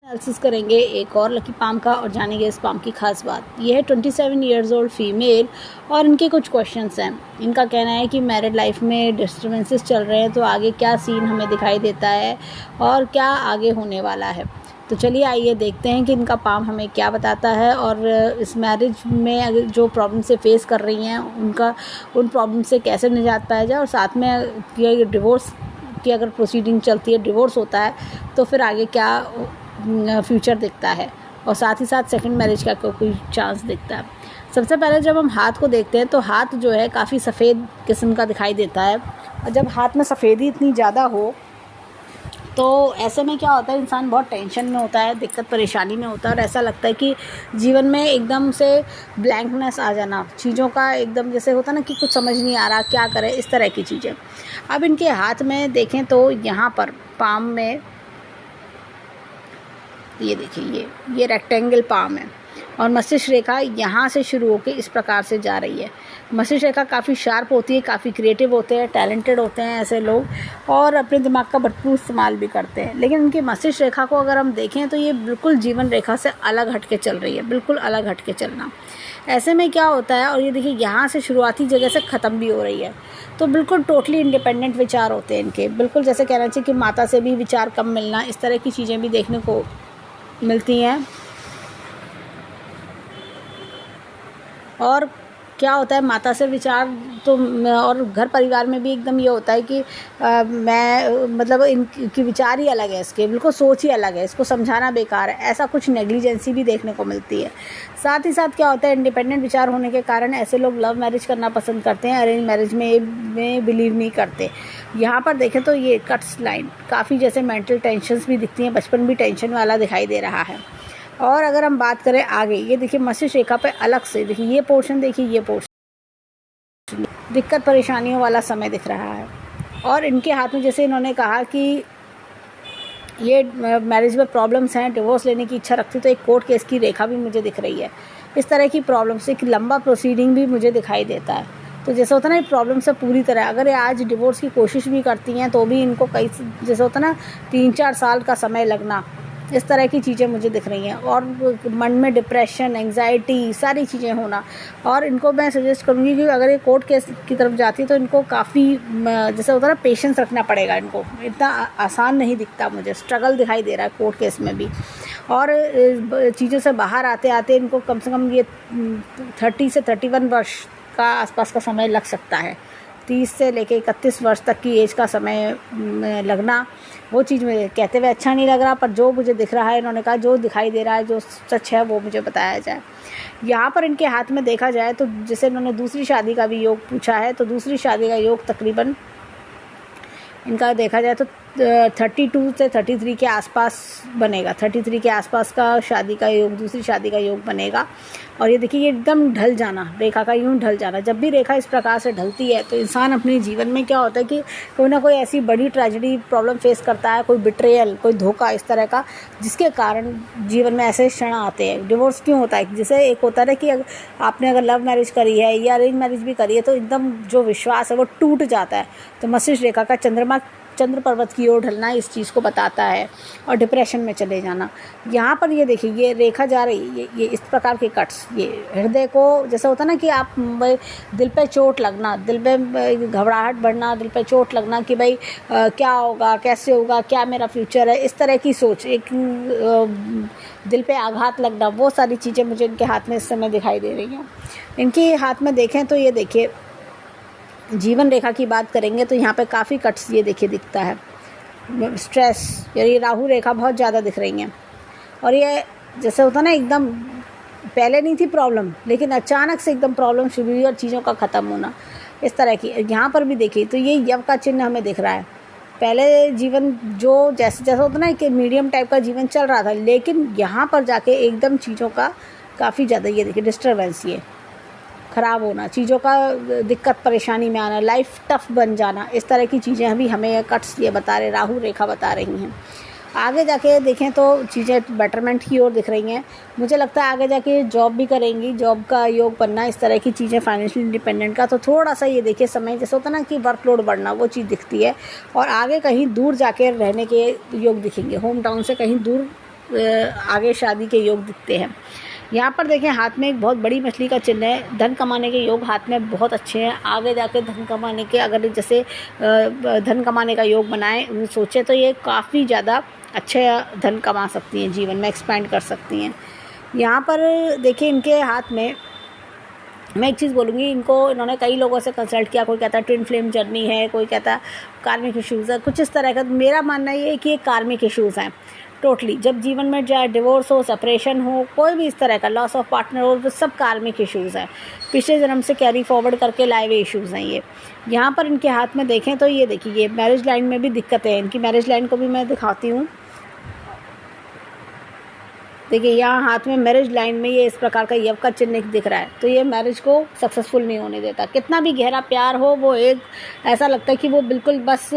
Analysis करेंगे एक और लकी पाम का और जानेंगे इस पाम की खास बात। ये है 27 ईयर्स ओल्ड फीमेल और इनके कुछ क्वेश्चंस हैं। इनका कहना है कि मैरिड लाइफ में डिस्टर्बेंसेस चल रहे हैं, तो आगे क्या सीन हमें दिखाई देता है और क्या आगे होने वाला है। तो चलिए आइए देखते हैं कि इनका पाम हमें क्या बताता है और इस मैरिज में जो प्रॉब्लम से फेस कर रही हैं उन प्रॉब्लम से कैसे निजात पाया जाए, और साथ में ये डिवोर्स की अगर प्रोसीडिंग चलती है, डिवोर्स होता है, तो फिर आगे क्या फ्यूचर दिखता है, और साथ ही साथ सेकंड मैरिज का कोई चांस दिखता है। सबसे पहले जब हम हाथ को देखते हैं तो हाथ जो है काफ़ी सफ़ेद किस्म का दिखाई देता है, और जब हाथ में सफ़ेदी इतनी ज़्यादा हो तो ऐसे में क्या होता है, इंसान बहुत टेंशन में होता है, दिक्कत परेशानी में होता है, और ऐसा लगता है कि जीवन में एकदम से ब्लैंकनेस आ जाना, चीज़ों का एकदम जैसे होता है ना कि कुछ समझ नहीं आ रहा क्या करें, इस तरह की चीज़ें। अब इनके हाथ में देखें तो यहाँ पर पाम में ये देखिए, ये रेक्टेंगल पाम है और मस्तिष्क रेखा यहाँ से शुरू होकर इस प्रकार से जा रही है। मस्तिष्क रेखा काफ़ी शार्प होती है, काफ़ी क्रिएटिव होते हैं, टैलेंटेड होते हैं ऐसे लोग, और अपने दिमाग का भरपूर इस्तेमाल भी करते हैं। लेकिन उनकी मस्तिष्क रेखा को अगर हम देखें तो ये बिल्कुल जीवन रेखा से अलग हट के चल रही है, बिल्कुल अलग हट के चलना। ऐसे में क्या होता है, और ये देखिए यहाँ से शुरुआती जगह से ख़त्म भी हो रही है, तो बिल्कुल टोटली इंडिपेंडेंट विचार होते हैं इनके। बिल्कुल जैसे कहना चाहिए कि माता से भी विचार कम मिलना, इस तरह की चीज़ें भी देखने को मिलती हैं। और क्या होता है, माता से विचार तो और घर परिवार में भी एकदम ये होता है कि मैं मतलब इनकी विचार ही अलग है, इसके बिल्कुल सोच ही अलग है, इसको समझाना बेकार है, ऐसा कुछ नेग्लिजेंसी भी देखने को मिलती है। साथ ही साथ क्या होता है, इंडिपेंडेंट विचार होने के कारण ऐसे लोग लव मैरिज करना पसंद करते हैं, अरेंज मैरिज में बिलीव नहीं करते। यहाँ पर देखें तो ये कट्स लाइन काफ़ी जैसे मेंटल टेंशन्स भी दिखती हैं, बचपन भी टेंशन वाला दिखाई दे रहा है। और अगर हम बात करें आगे, ये देखिए मस्तिष्क रेखा पे अलग से देखिए ये पोर्शन, देखिए ये पोर्शन दिक्कत परेशानियों वाला समय दिख रहा है। और इनके हाथ में जैसे इन्होंने कहा कि ये मैरिज में प्रॉब्लम्स हैं, डिवोर्स लेने की इच्छा रखती, तो एक कोर्ट केस की रेखा भी मुझे दिख रही है। इस तरह की प्रॉब्लम से एक लंबा प्रोसीडिंग भी मुझे दिखाई देता है। तो जैसे होता है ना, प्रॉब्लम से पूरी तरह अगर ये आज डिवोर्स की कोशिश भी करती हैं तो भी इनको कई जैसे होता है ना 3-4 साल का समय लगना, इस तरह की चीज़ें मुझे दिख रही हैं। और मन में डिप्रेशन, एंग्जाइटी, सारी चीज़ें होना। और इनको मैं सजेस्ट करूँगी कि अगर ये कोर्ट केस की तरफ जाती है तो इनको काफ़ी जैसे होता है ना पेशेंस रखना पड़ेगा इनको, इतना आसान नहीं दिखता, मुझे स्ट्रगल दिखाई दे रहा है कोर्ट केस में भी। और चीज़ों से बाहर आते आते इनको कम से कम ये 30 से 31 वर्ष का आसपास का समय लग सकता है। 30 से लेके 31 वर्ष तक की एज का समय लगना, वो चीज़ मुझे कहते हुए अच्छा नहीं लग रहा, पर जो मुझे दिख रहा है, इन्होंने कहा जो दिखाई दे रहा है, जो सच है वो मुझे बताया जाए। यहाँ पर इनके हाथ में देखा जाए तो जैसे इन्होंने दूसरी शादी का भी योग पूछा है, तो दूसरी शादी का योग तकरीबन इनका देखा जाए तो 32 से 33 के आसपास बनेगा। 33 के आसपास का शादी का योग, दूसरी शादी का योग बनेगा। और ये देखिए, ये एकदम ढल जाना, रेखा का यूं ढल जाना। जब भी रेखा इस प्रकार से ढलती है तो इंसान अपने जीवन में क्या होता है कि कोई ना कोई ऐसी बड़ी ट्रेजेडी प्रॉब्लम फेस करता है, कोई बिट्रेयल, कोई धोखा इस तरह का, जिसके कारण जीवन में ऐसे क्षण आते हैं। डिवोर्स क्यों होता है, जैसे एक होता है कि आपने अगर लव मैरिज करी है या अरेंज मैरिज भी करी है तो एकदम जो विश्वास है वो टूट जाता है। तो मस्तिष्क रेखा का चंद्र पर्वत की ओर ढलना इस चीज़ को बताता है, और डिप्रेशन में चले जाना। यहाँ पर ये देखिए, ये रेखा जा रही है, ये इस प्रकार के कट्स, ये हृदय को जैसा होता है ना कि आप दिल पे चोट लगना, दिल पे घबराहट बढ़ना, दिल पे चोट लगना कि भाई क्या होगा, कैसे होगा, क्या मेरा फ्यूचर है, इस तरह की सोच, एक दिल पे आघात लगना, वो सारी चीज़ें मुझे इनके हाथ में इस समय दिखाई दे रही हैं। इनके हाथ में देखें तो ये देखिए, जीवन रेखा की बात करेंगे तो यहाँ पे काफ़ी कट्स ये देखिए दिखता है। स्ट्रेस, यानी राहु रेखा बहुत ज़्यादा दिख रही हैं। और ये जैसे होता ना, एकदम पहले नहीं थी प्रॉब्लम, लेकिन अचानक से एकदम प्रॉब्लम शुरू हुई और चीज़ों का ख़त्म होना, इस तरह की। यहाँ पर भी देखिए तो ये यव का चिन्ह हमें दिख रहा है। पहले जीवन जो जैसे होता ना कि मीडियम टाइप का जीवन चल रहा था, लेकिन यहाँ पर जाके एकदम चीज़ों का काफ़ी ज़्यादा ये देखिए डिस्टर्बेंस, ये ख़राब होना, चीज़ों का दिक्कत परेशानी में आना, लाइफ टफ बन जाना, इस तरह की चीज़ें अभी हमें कट्स ये बता रहे, राहु रेखा बता रही हैं। आगे जाके देखें तो चीज़ें बेटरमेंट की ओर दिख रही हैं। मुझे लगता है आगे जाके जॉब भी करेंगी, जॉब का योग बनना, इस तरह की चीज़ें, फाइनेंशियल इंडिपेंडेंट का। तो थोड़ा सा ये देखिए समय जैसे होता है ना कि वर्कलोड बढ़ना, वो चीज़ दिखती है। और आगे कहीं दूर जाके रहने के योग दिखेंगे, होम टाउन से कहीं दूर आगे शादी के योग दिखते हैं। यहाँ पर देखें हाथ में एक बहुत बड़ी मछली का चिन्ह है। धन कमाने के योग हाथ में बहुत अच्छे हैं। आगे जाके धन कमाने के, अगर जैसे धन कमाने का योग बनाएं सोचे तो ये काफ़ी ज़्यादा अच्छे धन कमा सकती हैं, जीवन में एक्सपैंड कर सकती हैं। यहाँ पर देखिए इनके हाथ में, मैं एक चीज़ बोलूँगी, इन्होंने कई लोगों से कंसल्ट किया। कोई कहता है ट्विन फ्लेम जर्नी है, कोई कहता है कार्मिक इश्यूज़ है, कुछ इस तरह का। मेरा मानना ये है कि ये कार्मिक इश्यूज़ हैं टोटली। जब जीवन में चाहे डिवोर्स हो, सेपरेशन हो, कोई भी इस तरह का लॉस ऑफ पार्टनर हो, तो सब कार्मिक इश्यूज़ हैं, पिछले जन्म से कैरी फॉरवर्ड करके लाए हुए इश्यूज़ हैं ये। यहाँ पर इनके हाथ में देखें तो ये देखिए, ये मैरिज लाइन में भी दिक्कतें हैं। इनकी मैरिज लाइन को भी मैं दिखाती हूँ। देखिए यहाँ हाथ में मैरिज लाइन में ये इस प्रकार का यव का चिन्ह दिख रहा है, तो ये मैरिज को सक्सेसफुल नहीं होने देता। कितना भी गहरा प्यार हो, वो एक ऐसा लगता है कि वो बिल्कुल बस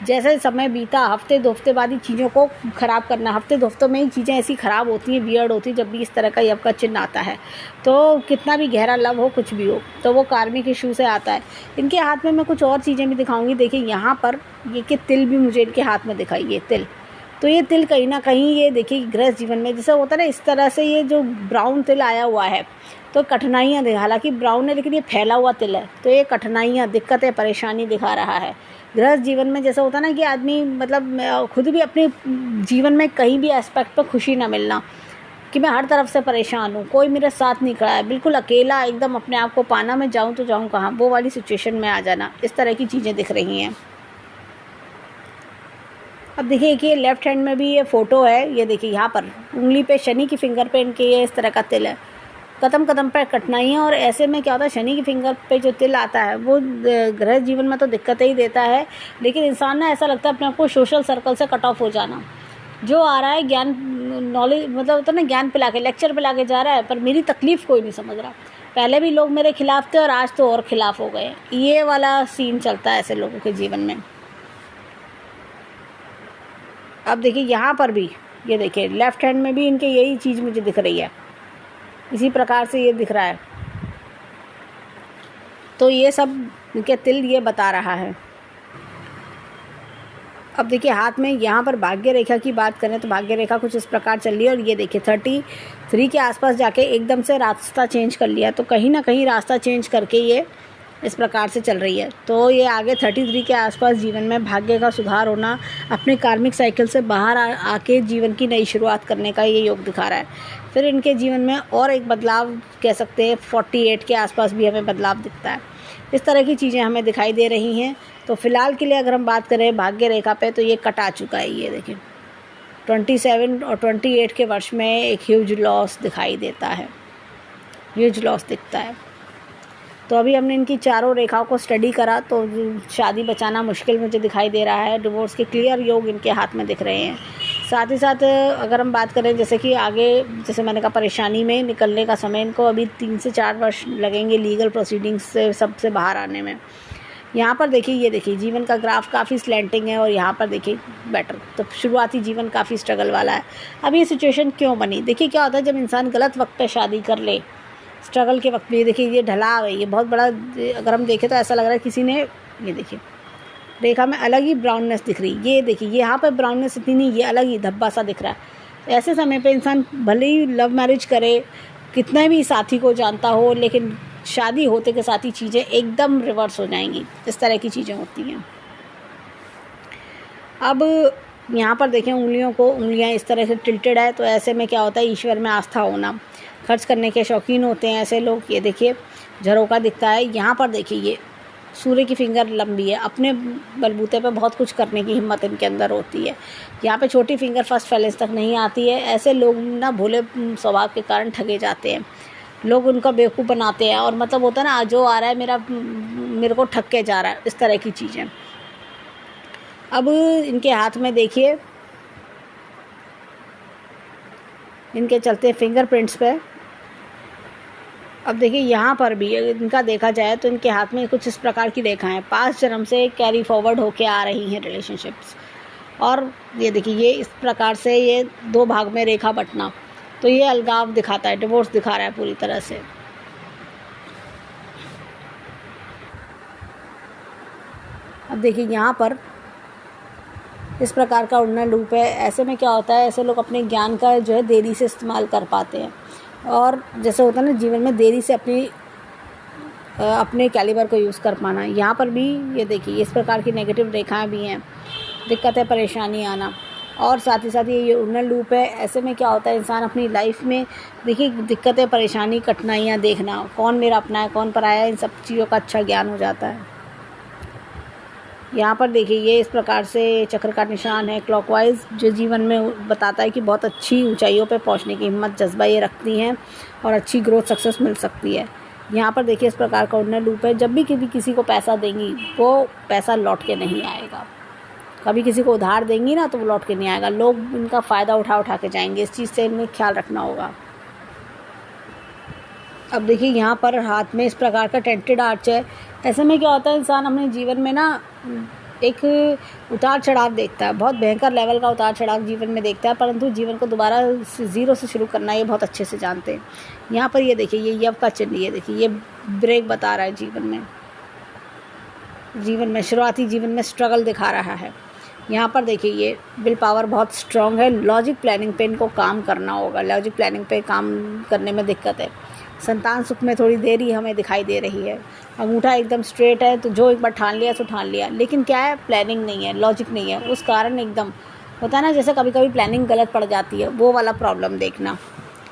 जैसे समय बीता, हफ्ते दो हफ्ते बाद ही चीज़ों को ख़राब करना, हफ्ते दो हफ्तों में ही चीज़ें ऐसी ख़राब होती हैं, वियर्ड होती है जब भी इस तरह का यव का चिन्ह आता है। तो कितना भी गहरा लव हो, कुछ भी हो, तो वो कार्मिक इशू से आता है। इनके हाथ में मैं कुछ और चीज़ें भी दिखाऊँगी। देखिए यहाँ पर ये कि तिल भी मुझे इनके हाथ में दिखाई, ये तिल, तो ये तिल कहीं ना कहीं ये देखिए गृहस्थ जीवन में जैसे होता है ना, इस तरह से ये जो ब्राउन तिल आया हुआ है तो कठिनाइयाँ दे, हालांकि ब्राउन है लेकिन ये फैला हुआ तिल है, तो ये कठिनाइयाँ, दिक्कतें, परेशानी दिखा रहा है। गृहस्थ जीवन में जैसे होता है ना कि आदमी मतलब खुद भी अपने जीवन में कहीं भी एस्पेक्ट पर खुशी ना मिलना, कि मैं हर तरफ से परेशान हूँ, कोई मेरे साथ नहीं खड़ा है, बिल्कुल अकेला एकदम अपने आप को पाना, मैं जाऊँ तो जाऊँ कहाँ, वो वाली सिचुएशन में आ जाना, इस तरह की चीज़ें दिख रही हैं। अब देखिए कि लेफ्ट हैंड में भी ये फ़ोटो है। ये देखिए यहाँ पर उंगली पे, शनि की फिंगर पे इनके ये इस तरह का तिल है। कदम कदम पर कठिनाइयाँ, और ऐसे में क्या होता है, शनि की फिंगर पे जो तिल आता है वो गृह जीवन में तो दिक्कतें ही देता है, लेकिन इंसान ना ऐसा लगता है अपने आप को सोशल सर्कल से कट ऑफ हो जाना। जो आ रहा है ज्ञान, नॉलेज, मतलब होता है ना, ज्ञान पिला के, लेक्चर पिला के जा रहा है, पर मेरी तकलीफ़ कोई नहीं समझ रहा। पहले भी लोग मेरे खिलाफ थे और आज तो और खिलाफ हो गए। ये वाला सीन चलता है ऐसे लोगों के जीवन में। अब देखिए यहाँ पर भी, ये देखिए लेफ़्ट हैंड में भी इनके यही चीज़ मुझे दिख रही है, इसी प्रकार से ये दिख रहा है। तो ये सब इनके तिल ये बता रहा है। अब देखिए हाथ में यहाँ पर भाग्य रेखा की बात करें तो भाग्य रेखा कुछ इस प्रकार चल रही है, और ये देखिए 33 के आसपास जाके एकदम से रास्ता चेंज कर लिया, तो कहीं ना कहीं रास्ता चेंज करके ये इस प्रकार से चल रही है। तो ये आगे 33 के आसपास जीवन में भाग्य का सुधार होना, अपने कार्मिक साइकिल से बाहर आके जीवन की नई शुरुआत करने का ये योग दिखा रहा है। फिर इनके जीवन में और एक बदलाव कह सकते हैं, 48 के आसपास भी हमें बदलाव दिखता है। इस तरह की चीज़ें हमें दिखाई दे रही हैं। तो फिलहाल के लिए अगर हम बात करें भाग्य रेखा पे, तो ये कट आ चुका है। ये देखिए 27 और 28 के वर्ष में एक ह्यूज लॉस दिखाई देता है, ह्यूज लॉस दिखता है। तो अभी हमने इनकी चारों रेखाओं को स्टडी करा, तो शादी बचाना मुश्किल मुझे दिखाई दे रहा है। डिवोर्स के क्लियर योग इनके हाथ में दिख रहे हैं। साथ ही साथ अगर हम बात करें जैसे कि आगे, जैसे मैंने कहा, परेशानी में निकलने का समय इनको अभी 3 से 4 वर्ष लगेंगे लीगल प्रोसीडिंग्स से सबसे बाहर आने में। यहाँ पर देखिए, ये देखिए जीवन का ग्राफ काफ़ी स्लैंटिंग है, और यहाँ पर देखिए बेटर, तो शुरुआती जीवन काफ़ी स्ट्रगल वाला है। अब ये सिचुएशन क्यों बनी? देखिए क्या होता है जब इंसान गलत वक्त पे शादी कर ले, स्ट्रगल के वक्त भी। देखिए ये ढलाव है, ये बहुत बड़ा, अगर हम देखें तो ऐसा लग रहा है किसी ने, ये देखिए रेखा में अलग ही ब्राउननेस दिख रही है। ये देखिए यहाँ पर ब्राउननेस इतनी नहीं, ये अलग ही धब्बा सा दिख रहा है। ऐसे समय पे इंसान भले ही लव मैरिज करे, कितना भी साथी को जानता हो, लेकिन शादी होते के साथ ही चीज़ें एकदम रिवर्स हो जाएंगी। इस तरह की चीज़ें होती हैं। अब यहाँ पर देखें उंगलियाँ इस तरह से टिल्टेड है, तो ऐसे में क्या होता है, ईश्वर में आस्था होना, खर्च करने के शौकीन होते हैं ऐसे लोग। ये देखिए झरोका दिखता है। यहाँ पर देखिए ये सूर्य की फिंगर लंबी है, अपने बलबूते पे बहुत कुछ करने की हिम्मत इनके अंदर होती है। यहाँ पे छोटी फिंगर फर्स्ट फैलेंस तक नहीं आती है। ऐसे लोग ना भोले स्वभाव के कारण ठगे जाते हैं, लोग उनका बेवकूफ़ बनाते हैं, और मतलब होता है ना, जो आ रहा है मेरे को ठग के जा रहा है, इस तरह की चीज़ें। अब इनके हाथ में देखिए, इनके चलते फिंगरप्रिंट्स पे। अब देखिए यहाँ पर भी इनका देखा जाए तो इनके हाथ में कुछ इस प्रकार की रेखाएं 5 जन्म से कैरी फॉरवर्ड होके आ रही हैं रिलेशनशिप्स। और ये देखिए ये इस प्रकार से ये 2 भाग में रेखा बंटना, तो ये अलगाव दिखाता है, डिवोर्स दिखा रहा है पूरी तरह से। अब देखिए यहाँ पर इस प्रकार का उड़ना लूप है। ऐसे में क्या होता है, ऐसे लोग अपने ज्ञान का जो है देरी से इस्तेमाल कर पाते हैं, और जैसे होता है ना जीवन में देरी से अपने कैलिबर को यूज़ कर पाना। यहाँ पर भी ये देखिए इस प्रकार की नेगेटिव रेखाएं भी हैं, दिक्कतें परेशानी आना, और साथ ही साथ ये उड़ना लूप है। ऐसे में क्या होता है, इंसान अपनी लाइफ में देखिए दिक्कतें परेशानी कठिनाइयाँ देखना, कौन मेरा अपना है कौन पराया है, इन सब चीज़ों का अच्छा ज्ञान हो जाता है। यहाँ पर देखिए ये इस प्रकार से चक्र का निशान है क्लॉकवाइज, जो जीवन में बताता है कि बहुत अच्छी ऊंचाइयों पे पहुँचने की हिम्मत जज्बा ये रखती हैं और अच्छी ग्रोथ सक्सेस मिल सकती है। यहाँ पर देखिए इस प्रकार का उड़ना लूप है। जब भी किसी को पैसा देंगी वो पैसा लौट के नहीं आएगा। कभी किसी को उधार देंगी ना तो वो लौट के नहीं आएगा, लोग इनका फ़ायदा उठा के जाएंगे। इस चीज़ से इन्हें ख्याल रखना होगा। अब देखिए यहाँ पर हाथ में इस प्रकार का टेंटेड आर्च है। ऐसे में क्या होता है, इंसान अपने जीवन में ना एक उतार चढ़ाव देखता है, बहुत भयंकर लेवल का उतार चढ़ाव जीवन में देखता है, परंतु जीवन को दोबारा ज़ीरो से शुरू करना ये बहुत अच्छे से जानते हैं। यहाँ पर ये देखिए ये यव का चिन्ह, ये देखिए ये ब्रेक बता रहा है जीवन में शुरुआती जीवन में स्ट्रगल दिखा रहा है। यहाँ पर देखिए ये विल पावर बहुत स्ट्रॉन्ग है। लॉजिक प्लानिंग पे इनको काम करना होगा, लॉजिक प्लानिंग पे काम करने में दिक्कत है। संतान सुख में थोड़ी देरी हमें दिखाई दे रही है। अंगूठा एकदम स्ट्रेट है, तो जो एक बार ठान लिया सो ठान लिया, लेकिन क्या है प्लानिंग नहीं है, लॉजिक नहीं है, उस कारण एकदम होता है ना जैसे कभी कभी प्लानिंग गलत पड़ जाती है, वो वाला प्रॉब्लम देखना।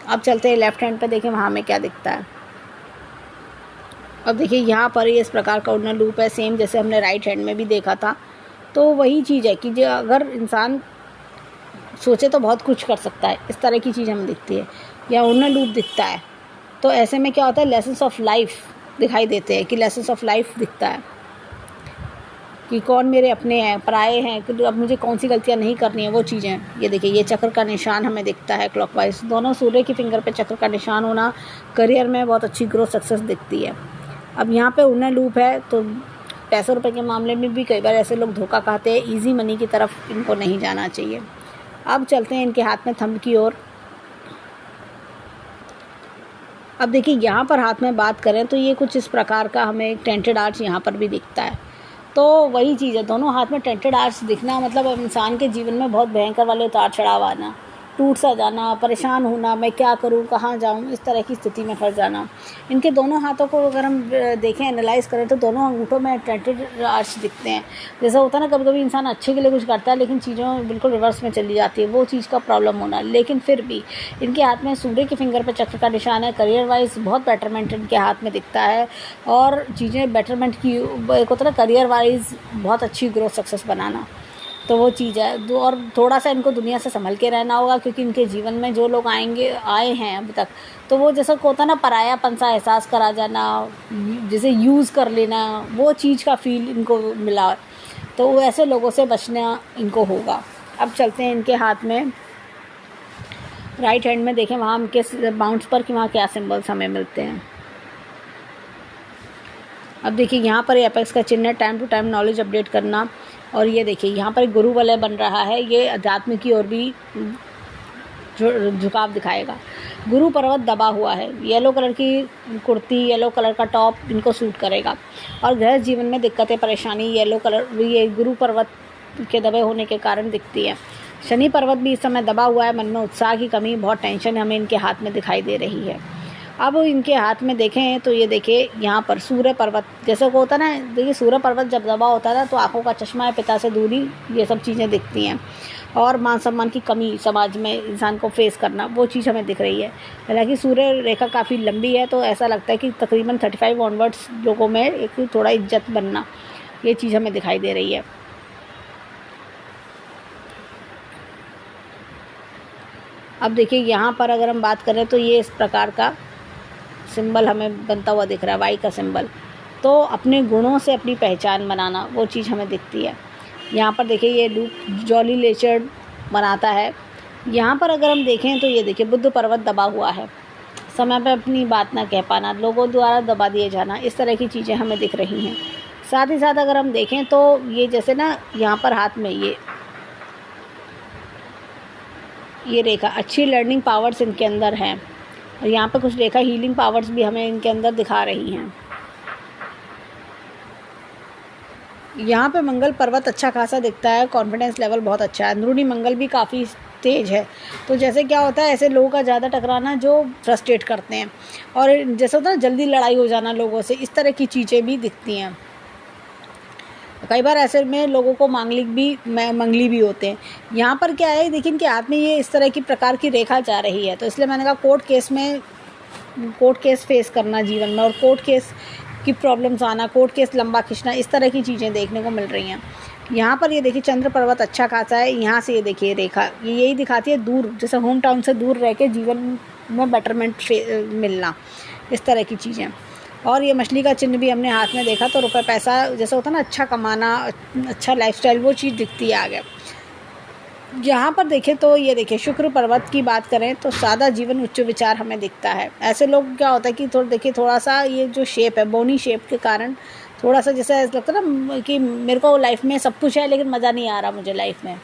अब चलते हैं लेफ्ट हैंड पे, देखें वहाँ में क्या दिखता है। अब देखिए यहाँ पर ये इस प्रकार का उड़ना लूप है, सेम जैसे हमने राइट हैंड में भी देखा था। तो वही चीज़ है कि जो अगर इंसान सोचे तो बहुत कुछ कर सकता है, इस तरह की चीज़ हमें दिखती है, या उड़ना लूप दिखता है। तो ऐसे में क्या होता है, लेसन्स ऑफ लाइफ दिखाई देते हैं, कि लेसन्स ऑफ लाइफ दिखता है कि कौन मेरे अपने हैं पराए हैं, कि अब मुझे कौन सी गलतियां नहीं करनी है, वो चीज़ें। ये देखिए ये चक्र का निशान हमें दिखता है क्लॉकवाइज, दोनों सूर्य की फिंगर पे चक्र का निशान होना करियर में बहुत अच्छी ग्रोथ सक्सेस दिखती है। अब यहाँ पे उड़ना लूप है, तो पैसों रुपए के मामले में भी कई बार ऐसे लोग धोखा खाते हैं, ईजी मनी की तरफ इनको नहीं जाना चाहिए। अब चलते हैं इनके हाथ में थंब की ओर। अब देखिए यहाँ पर हाथ में बात करें तो ये कुछ इस प्रकार का हमें एक टेंटेड आर्च यहाँ पर भी दिखता है। तो वही चीज़ है, दोनों हाथ में टेंटेड आर्च दिखना मतलब अब इंसान के जीवन में बहुत भयंकर वाले उतार चढ़ाव आना, टूट सा जाना, परेशान होना, मैं क्या करूं कहाँ जाऊं, इस तरह की स्थिति में फंस जाना। इनके दोनों हाथों को अगर हम देखें एनालाइज करें तो दोनों अंगूठों में टेंटेड आर्च दिखते हैं। जैसा होता है ना कभी कभी इंसान अच्छे के लिए कुछ करता है लेकिन चीज़ों बिल्कुल रिवर्स में चली जाती है, वो चीज़ का प्रॉब्लम होना। लेकिन फिर भी इनके हाथ में सूर्य की फिंगर पर चक्र का निशान है, करियर वाइज बहुत बेटरमेंट इनके हाथ में दिखता है, और चीज़ें बेटरमेंट की एक होता है ना करियर वाइज बहुत अच्छी ग्रोथ सक्सेस बनाना, तो वो चीज़ है। और थोड़ा सा इनको दुनिया से संभल के रहना होगा, क्योंकि इनके जीवन में जो लोग आए हैं अभी तक, तो वो जैसा होता है ना परायापन सा एहसास करा जाना, जैसे यूज़ कर लेना, वो चीज़ का फील इनको मिला, तो वो ऐसे लोगों से बचना इनको होगा। अब चलते हैं इनके हाथ में राइट हैंड में, देखें वहाँ उनके बाउंस पर कि वहाँ क्या सिम्बल्स हमें मिलते हैं। अब देखिए यहाँ पर एपेक्स का चिन्ह है, time to time knowledge update करना, और ये देखिए यहाँ पर एक गुरु वलय बन रहा है, ये अध्यात्म की ओर भी झुकाव दिखाएगा। गुरु पर्वत दबा हुआ है, येलो कलर की कुर्ती, येलो कलर का टॉप इनको सूट करेगा, और गृह जीवन में दिक्कतें परेशानी येलो कलर ये गुरु पर्वत के दबे होने के कारण दिखती है। शनि पर्वत भी इस समय दबा हुआ है, मन में उत्साह की कमी, बहुत टेंशन हमें इनके हाथ में दिखाई दे रही है। अब इनके हाथ में देखें तो ये देखिए यहाँ पर सूर्य पर्वत, जैसे को होता है ना, देखिए सूर्य पर्वत जब दबा होता है ना तो आंखों का चश्मा है, पिता से दूरी, ये सब चीज़ें दिखती हैं, और मान सम्मान की कमी समाज में इंसान को फेस करना, वो चीज़ हमें दिख रही है। हालांकि सूर्य रेखा काफ़ी लंबी है, तो ऐसा लगता है कि तकरीबन 35 ऑनवर्ड्स लोगों में एक थोड़ा इज्जत बनना, ये चीज़ हमें दिखाई दे रही है। अब देखिए यहाँ पर अगर हम बात करें तो ये इस प्रकार का सिंबल हमें बनता हुआ दिख रहा है, वाई का सिंबल, तो अपने गुणों से अपनी पहचान बनाना, वो चीज़ हमें दिखती है। यहाँ पर देखिए ये लूप जॉली लेचर्ड बनाता है। यहाँ पर अगर हम देखें तो ये देखिए बुद्ध पर्वत दबा हुआ है, समय पे अपनी बात ना कह पाना, लोगों द्वारा दबा दिए जाना, इस तरह की चीज़ें हमें दिख रही हैं। साथ ही साथ अगर हम देखें तो ये जैसे ना यहाँ पर हाथ में ये रेखा अच्छी लर्निंग पावर्स इनके अंदर हैं, और यहाँ पर कुछ रेखा हीलिंग पावर्स भी हमें इनके अंदर दिखा रही हैं। यहाँ पे मंगल पर्वत अच्छा खासा दिखता है, कॉन्फिडेंस लेवल बहुत अच्छा है, अंदरूनी मंगल भी काफ़ी तेज है। तो जैसे क्या होता है, ऐसे लोगों का ज़्यादा टकराना जो फ्रस्ट्रेट करते हैं, और जैसे होता है ना जल्दी लड़ाई हो जाना लोगों से, इस तरह की चीज़ें भी दिखती हैं। कई बार ऐसे में लोगों को मांगलिक भी मंगली भी होते हैं। यहाँ पर क्या है, देखिए इनके हाथ में ये इस तरह की प्रकार की रेखा जा रही है, तो इसलिए मैंने कहा कोर्ट केस फेस करना जीवन में, और कोर्ट केस की प्रॉब्लम्स आना, कोर्ट केस लंबा खींचना, इस तरह की चीज़ें देखने को मिल रही हैं। यहाँ पर ये देखिए चंद्र पर्वत अच्छा खासा है, यहाँ से ये देखिए रेखा ये यही दिखाती है दूर, जैसे होम टाउन से दूर रह के जीवन में बेटरमेंट मिलना, इस तरह की चीज़ें। और ये मछली का चिन्ह भी हमने हाथ में देखा, तो रुपए पैसा जैसे होता है ना, अच्छा कमाना, अच्छा लाइफस्टाइल, वो चीज़ दिखती है आगे। यहाँ पर देखें तो ये देखिए शुक्र पर्वत की बात करें तो सादा जीवन उच्च विचार हमें दिखता है। ऐसे लोग क्या होता है कि देखिए थोड़ा सा ये जो शेप है, बोनी शेप के कारण थोड़ा सा जैसे लगता है ना कि मेरे को लाइफ में सब कुछ है लेकिन मज़ा नहीं आ रहा मुझे लाइफ में।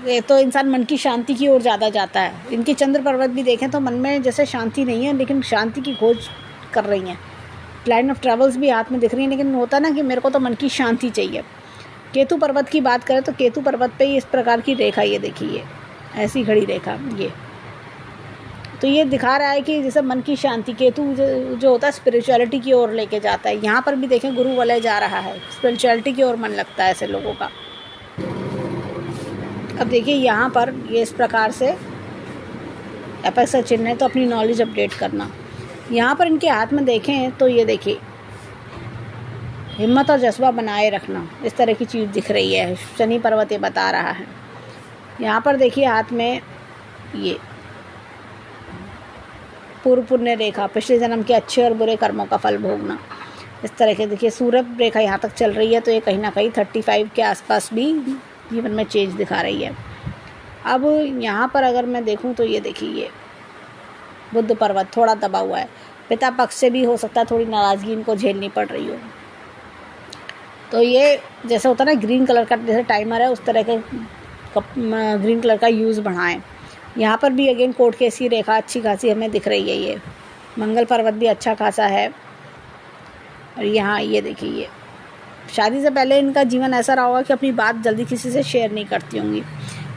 ये तो इंसान मन की शांति की ओर ज़्यादा जाता है। इनकी चंद्र पर्वत भी देखें तो मन में जैसे शांति नहीं है, लेकिन शांति की खोज कर रही हैं। लाइन ऑफ ट्रेवल्स भी हाथ में दिख रही है, लेकिन होता ना कि मेरे को तो मन की शांति चाहिए। केतु पर्वत की बात करें तो केतु पर्वत पे इस प्रकार की रेखा, ये देखिए ऐसी खड़ी रेखा, ये तो ये दिखा रहा है कि जैसे मन की शांति, केतु जो होता है स्पिरिचुअलिटी की ओर लेके जाता है। यहाँ पर भी देखें गुरु वलय जा रहा है, स्पिरिचुअलिटी की ओर मन लगता है ऐसे लोगों का। अब देखिए यहाँ पर ये इस प्रकार से एपेक्स का चिन्ह है, तो अपनी नॉलेज अपडेट करना। यहाँ पर इनके हाथ में देखें तो ये देखिए हिम्मत और जज्बा बनाए रखना, इस तरह की चीज़ दिख रही है, शनि पर्वत ये बता रहा है। यहाँ पर देखिए हाथ में ये पूर्व पुण्य रेखा, पिछले जन्म के अच्छे और बुरे कर्मों का फल भोगना, इस तरह के देखिए सूरभ रेखा यहाँ तक चल रही है, तो ये कहीं ना कहीं 35 के आसपास भी जीवन में चेंज दिखा रही है। अब यहाँ पर अगर मैं देखूँ तो ये देखिए ये बुध पर्वत थोड़ा दबा हुआ है, पिता पक्ष से भी हो सकता है थोड़ी नाराज़गी इनको झेलनी पड़ रही हो। तो ये जैसे होता है ना ग्रीन कलर का जैसे टाइमर है, उस तरह के ग्रीन कलर का यूज़ बढ़ाएं। यहाँ पर भी अगेन कोर्ट केस की रेखा अच्छी खासी हमें दिख रही है। ये मंगल पर्वत भी अच्छा खासा है। और यहाँ ये देखिए ये शादी से पहले इनका जीवन ऐसा रहा होगा कि अपनी बात जल्दी किसी से शेयर नहीं करती होंगी,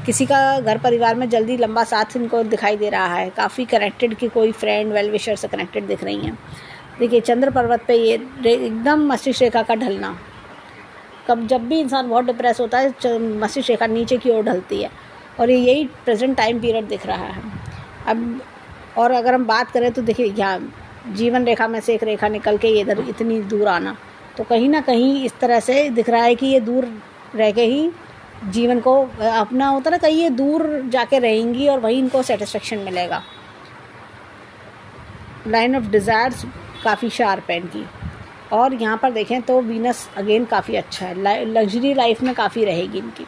किसी का घर परिवार में जल्दी लंबा साथ इनको दिखाई दे रहा है, काफ़ी कनेक्टेड की कोई फ्रेंड वेल विशर से कनेक्टेड दिख रही हैं। देखिए चंद्र पर्वत पे ये एकदम मस्तिष्क रेखा का ढलना, जब भी इंसान बहुत डिप्रेस होता है मस्तिष्क रेखा नीचे की ओर ढलती है, और ये यही प्रेजेंट टाइम पीरियड दिख रहा है। अब और अगर हम बात करें तो देखिए यहाँ जीवन रेखा में से एक रेखा निकल के इधर इतनी दूर आना, तो कहीं ना कहीं इस तरह से दिख रहा है कि ये दूर रह के ही जीवन को अपना होता ना, कहीं ये दूर जाके रहेंगी और वहीं इनको सेटिस्फेक्शन मिलेगा। लाइन ऑफ डिज़ायर्स काफ़ी शार्प है इनकी। और यहाँ पर देखें तो वीनस अगेन काफ़ी अच्छा है, लग्जरी लाइफ में काफ़ी रहेगी इनकी।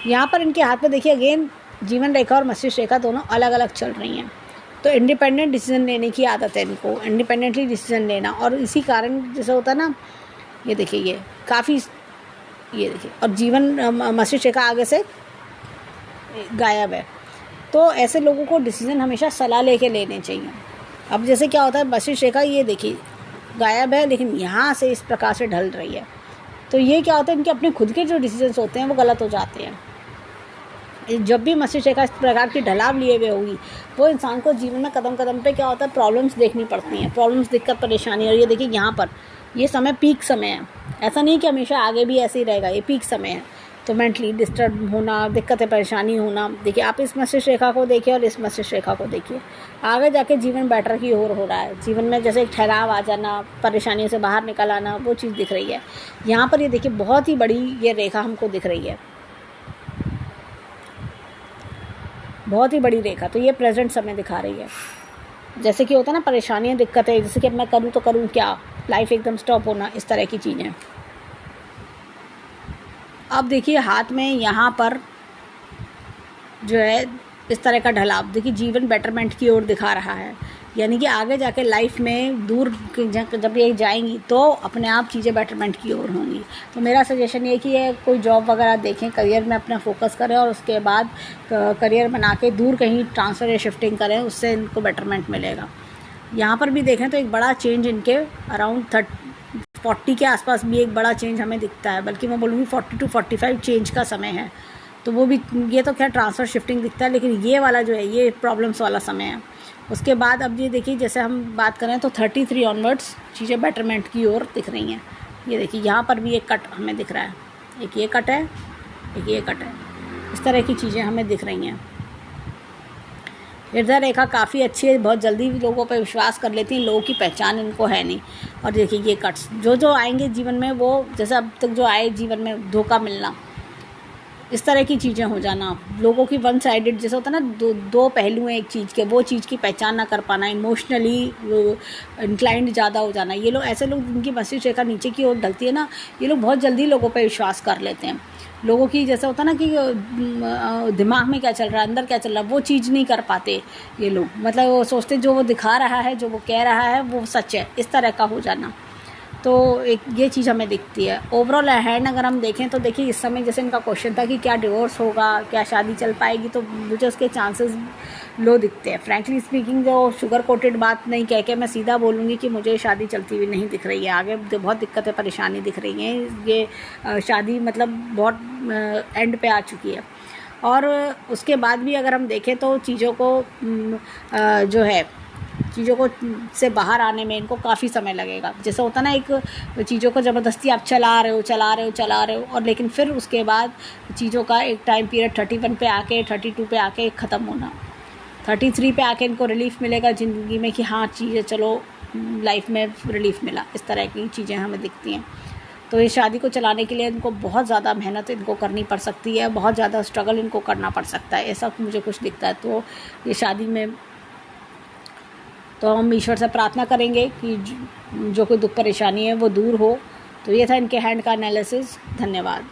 यहाँ पर इनके हाथ में देखिए अगेन जीवन रेखा और मस्तिष्क रेखा दोनों अलग अलग चल रही हैं, तो इंडिपेंडेंट डिसीजन लेने की आदत है इनको, इंडिपेंडेंटली डिसीजन लेना। और इसी कारण जैसे होता है ना, ये देखिए ये काफ़ी, ये देखिए और जीवन मस्तिष्क रेखा आगे से गायब है, तो ऐसे लोगों को डिसीजन हमेशा सलाह लेके लेने चाहिए। अब जैसे क्या होता है मस्तिष्क रेखा ये देखिए गायब है, लेकिन यहाँ से इस प्रकार से ढल रही है, तो ये क्या होता है इनके अपने खुद के जो डिसीजंस होते हैं वो गलत हो जाते हैं। जब भी मस्तिष्क रेखा इस प्रकार की ढलाव लिए हुए होगी, वो इंसान को जीवन में कदम कदम पे क्या होता है प्रॉब्लम्स देखनी पड़ती हैं, प्रॉब्लम्स दिक्कत परेशानी। और ये देखिए यहाँ पर ये समय पीक समय है, ऐसा नहीं कि हमेशा आगे भी ऐसे ही रहेगा, ये पीक समय है। तो मेंटली डिस्टर्ब होना, दिक्कतें परेशानी होना, देखिए आप इस मस्तिष्क रेखा को देखिए और इस मस्तिष्क रेखा को देखिए, आगे जाके जीवन बेटर की ओर हो रहा है, जीवन में जैसे एक ठहराव आ जाना, परेशानियों से बाहर निकल आना, वो चीज़ दिख रही है। यहाँ पर ये देखिए बहुत ही बड़ी ये रेखा हमको दिख रही है, बहुत ही बड़ी रेखा, तो ये प्रेजेंट समय दिखा रही है। जैसे कि होता है ना परेशानियाँ दिक्कतें, जैसे कि अब मैं करूँ तो करूँ क्या, लाइफ एकदम स्टॉप होना, इस तरह की चीज़ें। अब देखिए हाथ में यहाँ पर जो है इस तरह का ढलाव, देखिए जीवन बेटरमेंट की ओर दिखा रहा है, यानी कि आगे जाके लाइफ में दूर जब ये जाएंगी तो अपने आप चीज़ें बेटरमेंट की ओर होंगी। तो मेरा सजेशन ये कि ये कोई जॉब वगैरह देखें, करियर में अपना फोकस करें और उसके बाद करियर बना के दूर कहीं ट्रांसफ़र या शिफ्टिंग करें, उससे इनको बेटरमेंट मिलेगा। यहाँ पर भी देखें तो एक बड़ा चेंज इनके अराउंड 40 के आसपास भी एक बड़ा चेंज हमें दिखता है, बल्कि मैं बोलूँगी 40 to 45 चेंज का समय है। तो वो भी, ये तो खैर ट्रांसफ़र शिफ्टिंग दिखता है, लेकिन ये वाला जो है ये प्रॉब्लम्स वाला समय है। उसके बाद अब ये देखिए, जैसे हम बात करें तो 33 ऑनवर्ड्स चीज़ें बेटरमेंट की ओर दिख रही हैं। ये देखिए यहाँ पर भी एक कट हमें दिख रहा है, एक ये कट है, एक ये कट है, इस तरह की चीज़ें हमें दिख रही हैं। हृदय रेखा काफ़ी अच्छी है, बहुत जल्दी लोगों पर विश्वास कर लेती हैं, लोगों की पहचान इनको है नहीं। और देखिए ये कट्स जो आएंगे जीवन में, वो जैसे अब तक जो आए जीवन में, धोखा मिलना, इस तरह की चीज़ें हो जाना, लोगों की वन साइडेड, जैसे होता है ना, दो पहलू हैं एक चीज़ के, वो चीज़ की पहचान ना कर पाना, इमोशनली इंक्लाइंड ज़्यादा हो जाना। ये लोग, ऐसे लोग जिनकी मस्तिष्क रेखा नीचे की ओर ढलती है ना, ये लोग बहुत जल्दी लोगों पर विश्वास कर लेते हैं। लोगों की, जैसे होता है ना कि दिमाग में क्या चल रहा है, अंदर क्या चल रहा है, वो चीज़ नहीं कर पाते ये लोग। मतलब वो सोचते जो वो दिखा रहा है, जो वो कह रहा है वो सच है, इस तरह का हो जाना। तो एक ये चीज़ हमें दिखती है। ओवरऑल हैंड अगर हम देखें तो देखिए, इस समय जैसे इनका क्वेश्चन था कि क्या डिवोर्स होगा, क्या शादी चल पाएगी, तो मुझे उसके चांसेस लो दिखते हैं। फ्रैंकली स्पीकिंग, जो शुगर कोटेड बात नहीं कह के मैं सीधा बोलूँगी कि मुझे शादी चलती हुई नहीं दिख रही है। आगे बहुत दिक्कतें, परेशानी दिख रही हैं। ये शादी मतलब बहुत एंड पे आ चुकी है। और उसके बाद भी अगर हम देखें तो चीज़ों को जो है, चीज़ों को से बाहर आने में इनको काफ़ी समय लगेगा। जैसे होता ना, एक चीज़ों को ज़बरदस्ती आप चला रहे हो, और लेकिन फिर उसके बाद चीज़ों का एक टाइम पीरियड 31 पे आके, 32 पे आके ख़त्म होना, 33 पे आके इनको रिलीफ़ मिलेगा ज़िंदगी में कि हाँ चीज़ें, चलो लाइफ में रिलीफ़ मिला। इस तरह की चीज़ें हमें दिखती हैं। तो ये शादी को चलाने के लिए इनको बहुत ज़्यादा मेहनत इनको करनी पड़ सकती है, बहुत ज़्यादा स्ट्रगल इनको करना पड़ सकता है, ऐसा मुझे कुछ दिखता है। तो ये शादी में, तो हम ईश्वर से प्रार्थना करेंगे कि जो कोई दुख परेशानी है वो दूर हो। तो ये था इनके हैंड का एनालिसिस। धन्यवाद।